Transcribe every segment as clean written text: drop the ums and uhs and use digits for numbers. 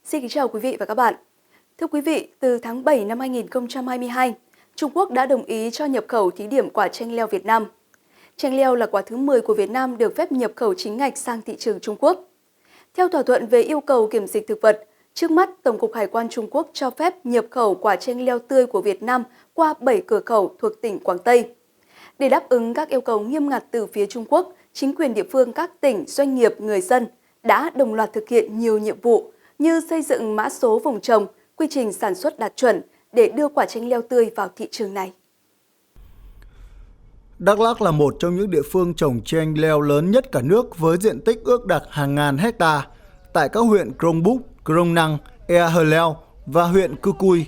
Xin kính chào quý vị và các bạn. Thưa quý vị, từ tháng 7 năm 2022, Trung Quốc đã đồng ý cho nhập khẩu thí điểm quả chanh leo Việt Nam. Chanh leo là quả thứ 10 của Việt Nam được phép nhập khẩu chính ngạch sang thị trường Trung Quốc. Theo thỏa thuận về yêu cầu kiểm dịch thực vật, trước mắt Tổng cục Hải quan Trung Quốc cho phép nhập khẩu quả chanh leo tươi của Việt Nam qua 7 cửa khẩu thuộc tỉnh Quảng Tây. Để đáp ứng các yêu cầu nghiêm ngặt từ phía Trung Quốc, chính quyền địa phương các tỉnh, doanh nghiệp, người dân đã đồng loạt thực hiện nhiều nhiệm vụ như xây dựng mã số vùng trồng, quy trình sản xuất đạt chuẩn để đưa quả chanh leo tươi vào thị trường này. Đắk Lắk là một trong những địa phương trồng chanh leo lớn nhất cả nước với diện tích ước đạt hàng ngàn hecta tại các huyện Krông Búc, Krông Năng, Ea Hờ Leo và huyện Cư Cui.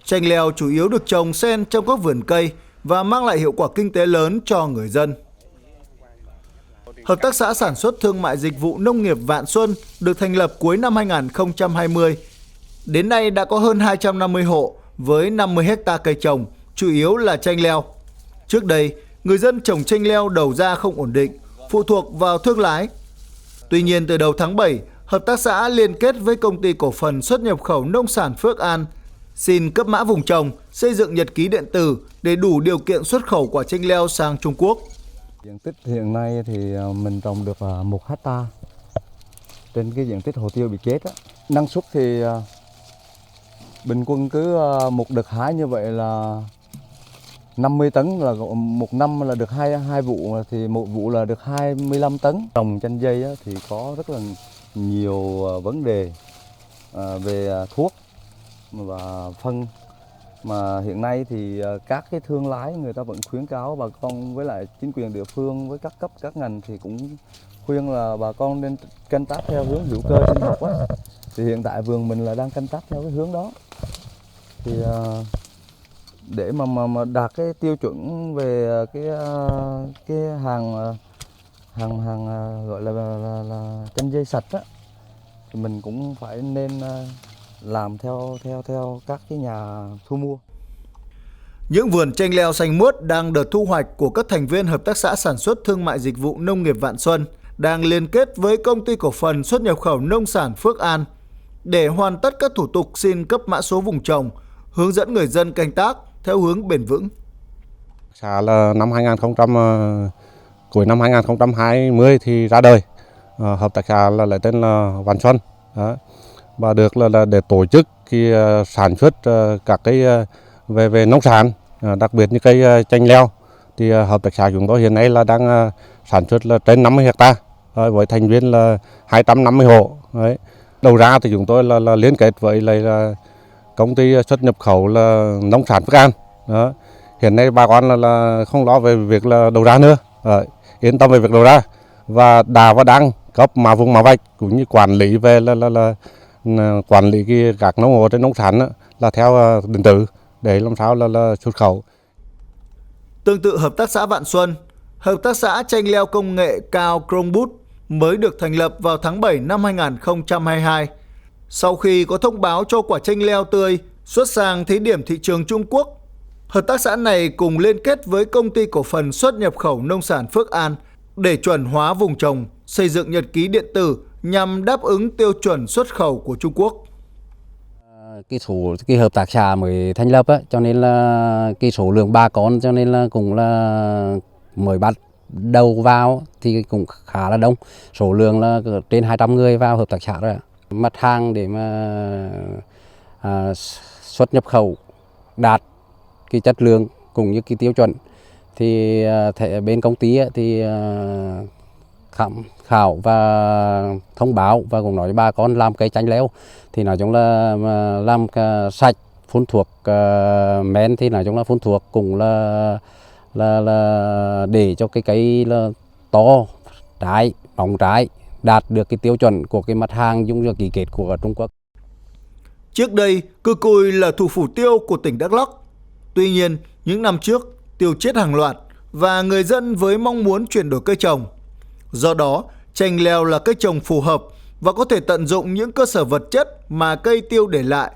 Chanh leo chủ yếu được trồng xen trong các vườn cây và mang lại hiệu quả kinh tế lớn cho người dân. Hợp tác xã sản xuất thương mại dịch vụ nông nghiệp Vạn Xuân được thành lập cuối năm 2020. Đến nay đã có hơn 250 hộ với 50 hecta cây trồng, chủ yếu là chanh leo. Trước đây, người dân trồng chanh leo đầu ra không ổn định, phụ thuộc vào thương lái. Tuy nhiên, từ đầu tháng 7, hợp tác xã liên kết với công ty cổ phần xuất nhập khẩu nông sản Phước An xin cấp mã vùng trồng, xây dựng nhật ký điện tử để đủ điều kiện xuất khẩu quả chanh leo sang Trung Quốc. Diện tích hiện nay thì mình trồng được 1 hecta trên cái diện tích hồ tiêu bị chết. Năng suất thì bình quân cứ một đợt hái như vậy là 50 tấn, là một năm là được hai vụ, thì một vụ là được 25 tấn. Trồng chanh dây thì có rất là nhiều vấn đề về thuốc và phân, mà hiện nay thì các cái thương lái người ta vẫn khuyến cáo bà con, với lại chính quyền địa phương với các cấp các ngành thì cũng khuyên là bà con nên canh tác theo hướng hữu cơ sinh học á. Thì hiện tại vườn mình là đang canh tác theo cái hướng đó. Thì để mà đạt cái tiêu chuẩn về cái hàng gọi là chanh dây sạch á, thì mình cũng phải nên làm theo các cái nhà thu mua. Những vườn chanh leo xanh mướt đang đợt thu hoạch của các thành viên Hợp tác xã sản xuất thương mại dịch vụ nông nghiệp Vạn Xuân đang liên kết với công ty cổ phần xuất nhập khẩu nông sản Phước An để hoàn tất các thủ tục xin cấp mã số vùng trồng, hướng dẫn người dân canh tác theo hướng bền vững. Xã là cuối năm 2020 thì ra đời. Hợp tác xã là lấy tên là Vạn Xuân. Và được là để tổ chức cái sản xuất các cái về nông sản, đặc biệt như cây chanh leo, thì hợp tác xã chúng tôi hiện nay là đang sản xuất là trên 50 hecta với thành viên là 250 hộ. Đấy. Đầu ra thì chúng tôi là liên kết với là công ty xuất nhập khẩu là nông sản Phước An. Đó. Hiện nay bà con là không lo về việc là đầu ra nữa, yên tâm về việc đầu ra, và đang cấp mã vùng mã vạch cũng như quản lý về là quản lý các nông hộ trên nông sản là theo điện tử để làm sao là xuất khẩu. Tương tự Hợp tác xã Vạn Xuân, Hợp tác xã chanh leo công nghệ cao Krông Bút mới được thành lập vào tháng 7 năm 2022. Sau khi có thông báo cho quả chanh leo tươi xuất sang thí điểm thị trường Trung Quốc, hợp tác xã này cùng liên kết với công ty cổ phần xuất nhập khẩu nông sản Phước An để chuẩn hóa vùng trồng, xây dựng nhật ký điện tử nhằm đáp ứng tiêu chuẩn xuất khẩu của Trung Quốc. Cái hợp tác xã mới thành lập á, cho nên là cái số lượng bà con cho nên là cũng là mới bắt đầu vào thì cũng khá là đông. Số lượng là trên 200 người vào hợp tác xã rồi. Mặt hàng để mà xuất nhập khẩu đạt cái chất lượng cũng như cái tiêu chuẩn thì bên công ty thì khảo và thông báo và cũng nói với bà con làm cây chanh leo thì nói chung là làm sạch, phun thuốc men thì nói chung là phun thuốc cũng là để cho cái cây là to, trái, bóng trái, đạt được cái tiêu chuẩn của cái mặt hàng dung ký kết của Trung Quốc. Trước đây, Cư Cui là thủ phủ tiêu của tỉnh Đắk Lắk. Tuy nhiên, những năm trước, tiêu chết hàng loạt và người dân với mong muốn chuyển đổi cây trồng. Do đó, chanh leo là cây trồng phù hợp và có thể tận dụng những cơ sở vật chất mà cây tiêu để lại.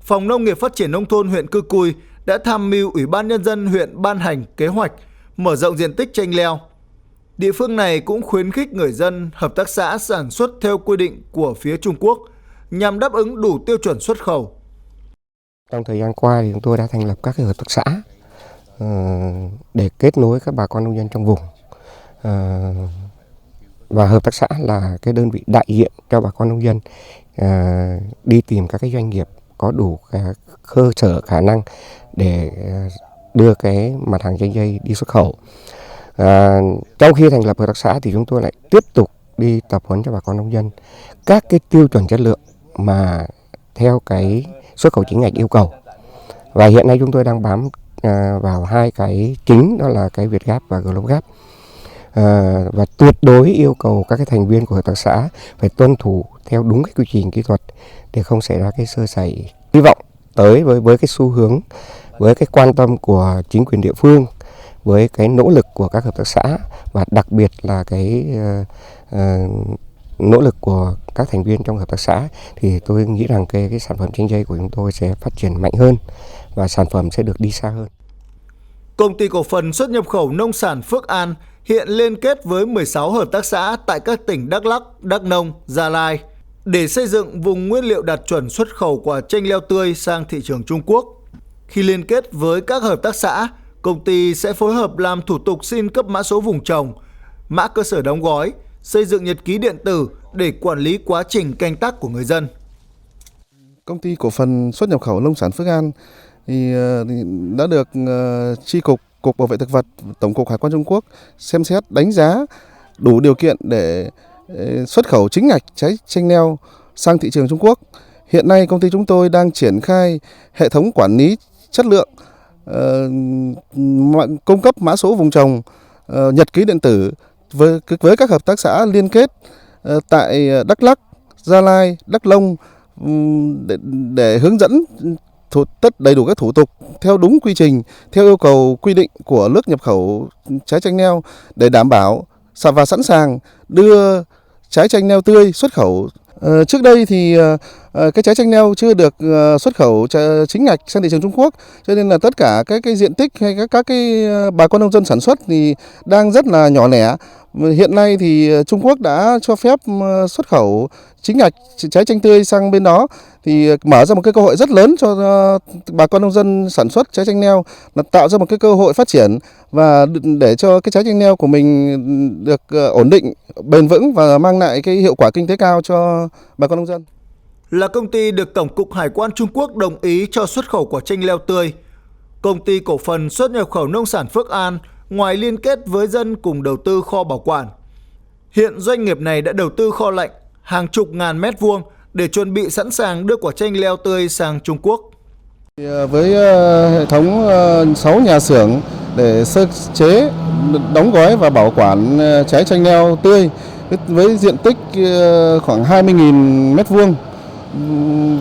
Phòng Nông nghiệp Phát triển Nông thôn huyện Cư Cui đã tham mưu Ủy ban Nhân dân huyện ban hành kế hoạch mở rộng diện tích chanh leo. Địa phương này cũng khuyến khích người dân, hợp tác xã sản xuất theo quy định của phía Trung Quốc, nhằm đáp ứng đủ tiêu chuẩn xuất khẩu. Trong thời gian qua thì chúng tôi đã thành lập các hợp tác xã để kết nối các bà con nông dân trong vùng. Và hợp tác xã là cái đơn vị đại diện cho bà con nông dân đi tìm các cái doanh nghiệp có đủ cơ sở khả năng để đưa cái mặt hàng chanh dây đi xuất khẩu. Trong khi thành lập hợp tác xã thì chúng tôi lại tiếp tục đi tập huấn cho bà con nông dân các cái tiêu chuẩn chất lượng mà theo cái xuất khẩu chính ngạch yêu cầu. Và hiện nay chúng tôi đang bám vào hai cái chính, đó là cái VietGap và GlobalGap. Và tuyệt đối yêu cầu các cái thành viên của hợp tác xã phải tuân thủ theo đúng cái quy trình kỹ thuật để không xảy ra cái sơ sẩy. Hy vọng tới với cái xu hướng, với cái quan tâm của chính quyền địa phương, với cái nỗ lực của các hợp tác xã và đặc biệt là cái nỗ lực của các thành viên trong hợp tác xã, thì tôi nghĩ rằng cái sản phẩm chanh dây của chúng tôi sẽ phát triển mạnh hơn và sản phẩm sẽ được đi xa hơn. Công ty cổ phần xuất nhập khẩu nông sản Phước An hiện liên kết với 16 hợp tác xã tại các tỉnh Đắk Lắk, Đắk Nông, Gia Lai để xây dựng vùng nguyên liệu đạt chuẩn xuất khẩu quả chanh leo tươi sang thị trường Trung Quốc. Khi liên kết với các hợp tác xã, công ty sẽ phối hợp làm thủ tục xin cấp mã số vùng trồng, mã cơ sở đóng gói, xây dựng nhật ký điện tử để quản lý quá trình canh tác của người dân. Công ty cổ phần xuất nhập khẩu nông sản Phước An thì đã được Cục Bảo vệ thực vật, Tổng cục Hải quan Trung Quốc xem xét đánh giá đủ điều kiện để xuất khẩu chính ngạch trái chanh leo sang thị trường Trung Quốc. Hiện nay công ty chúng tôi đang triển khai hệ thống quản lý chất lượng, cung cấp mã số vùng trồng, nhật ký điện tử với các hợp tác xã liên kết tại Đắk Lắk, Gia Lai, Đắk Nông để hướng dẫn tất đầy đủ các thủ tục theo đúng quy trình, theo yêu cầu quy định của nước nhập khẩu trái chanh leo để đảm bảo và sẵn sàng đưa trái chanh leo tươi xuất khẩu. Trước đây thì cái trái chanh leo chưa được xuất khẩu chính ngạch sang thị trường Trung Quốc, cho nên là tất cả các cái diện tích hay các cái bà con nông dân sản xuất thì đang rất là nhỏ lẻ. Hiện nay thì Trung Quốc đã cho phép xuất khẩu chính ngạch trái chanh tươi sang bên đó, thì mở ra một cái cơ hội rất lớn cho bà con nông dân sản xuất trái chanh leo, là tạo ra một cái cơ hội phát triển và để cho cái trái chanh leo của mình được ổn định, bền vững và mang lại cái hiệu quả kinh tế cao cho bà con nông dân. Là công ty được Tổng cục Hải quan Trung Quốc đồng ý cho xuất khẩu quả chanh leo tươi, công ty cổ phần xuất nhập khẩu nông sản Phước An ngoài liên kết với dân cùng đầu tư kho bảo quản, hiện doanh nghiệp này đã đầu tư kho lạnh hàng chục ngàn mét vuông để chuẩn bị sẵn sàng đưa quả chanh leo tươi sang Trung Quốc. Với hệ thống 6 nhà xưởng để sơ chế, đóng gói và bảo quản trái chanh leo tươi với diện tích khoảng 20.000 mét vuông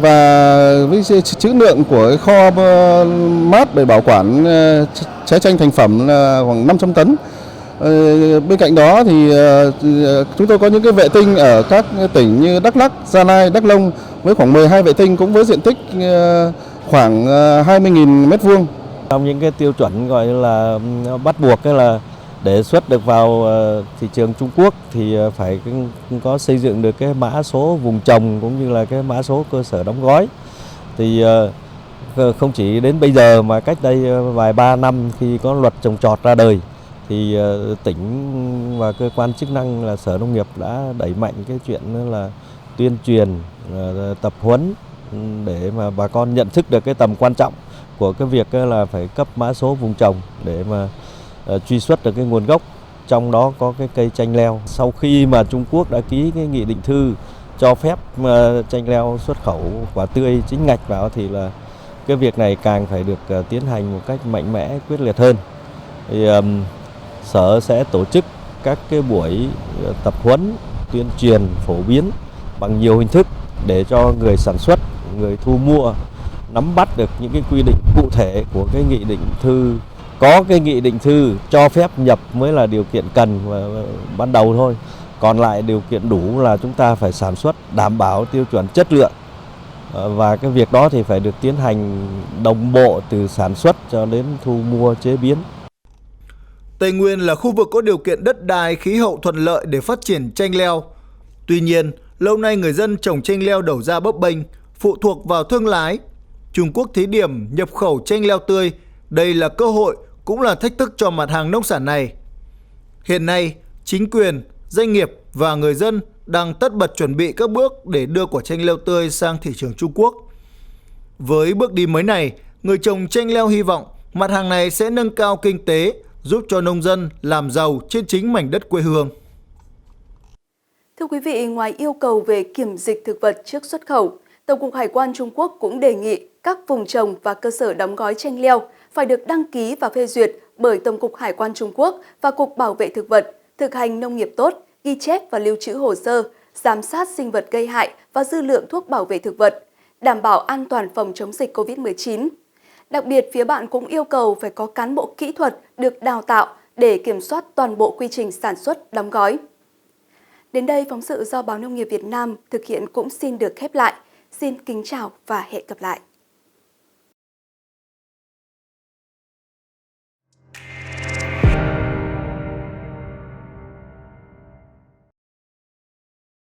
và với trữ lượng của kho mát để bảo quản trái chanh thành phẩm là khoảng 500 tấn. Bên cạnh đó thì chúng tôi có những cái vệ tinh ở các tỉnh như Đắk Lắk, Gia Lai, Đắk Nông với khoảng 12 vệ tinh cũng với diện tích khoảng 20.000 mét vuông. Trong những cái tiêu chuẩn gọi là bắt buộc là để xuất được vào thị trường Trung Quốc thì phải có xây dựng được cái mã số vùng trồng cũng như là cái mã số cơ sở đóng gói. Thì không chỉ đến bây giờ mà cách đây vài ba năm khi có luật trồng trọt ra đời thì tỉnh và cơ quan chức năng là Sở Nông nghiệp đã đẩy mạnh cái chuyện là tuyên truyền, tập huấn để mà bà con nhận thức được cái tầm quan trọng của cái việc là phải cấp mã số vùng trồng để mà truy xuất được cái nguồn gốc, trong đó có cái cây chanh leo. Sau khi mà Trung Quốc đã ký cái nghị định thư cho phép chanh leo xuất khẩu quả tươi chính ngạch vào thì là cái việc này càng phải được tiến hành một cách mạnh mẽ, quyết liệt hơn. Thì Sở sẽ tổ chức các cái buổi tập huấn, tuyên truyền, phổ biến bằng nhiều hình thức để cho người sản xuất, người thu mua nắm bắt được những cái quy định cụ thể của cái nghị định thư. Có cái nghị định thư cho phép nhập mới là điều kiện cần và ban đầu thôi. Còn lại điều kiện đủ là chúng ta phải sản xuất đảm bảo tiêu chuẩn chất lượng. Và cái việc đó thì phải được tiến hành đồng bộ từ sản xuất cho đến thu mua chế biến. Tây Nguyên là khu vực có điều kiện đất đai, khí hậu thuận lợi để phát triển chanh leo. Tuy nhiên, lâu nay người dân trồng chanh leo đầu ra bấp bênh, phụ thuộc vào thương lái. Trung Quốc thí điểm nhập khẩu chanh leo tươi, đây là cơ hội cũng là thách thức cho mặt hàng nông sản này. Hiện nay, chính quyền, doanh nghiệp và người dân đang tất bật chuẩn bị các bước để đưa quả chanh leo tươi sang thị trường Trung Quốc. Với bước đi mới này, người trồng chanh leo hy vọng mặt hàng này sẽ nâng cao kinh tế, giúp cho nông dân làm giàu trên chính mảnh đất quê hương. Thưa quý vị, ngoài yêu cầu về kiểm dịch thực vật trước xuất khẩu, Tổng cục Hải quan Trung Quốc cũng đề nghị các vùng trồng và cơ sở đóng gói chanh leo phải được đăng ký và phê duyệt bởi Tổng cục Hải quan Trung Quốc và Cục Bảo vệ Thực vật, thực hành nông nghiệp tốt, ghi chép và lưu trữ hồ sơ, giám sát sinh vật gây hại và dư lượng thuốc bảo vệ thực vật, đảm bảo an toàn phòng chống dịch COVID-19. Đặc biệt, phía bạn cũng yêu cầu phải có cán bộ kỹ thuật được đào tạo để kiểm soát toàn bộ quy trình sản xuất, đóng gói. Đến đây, phóng sự do Báo Nông nghiệp Việt Nam thực hiện cũng xin được khép lại. Xin kính chào và hẹn gặp lại.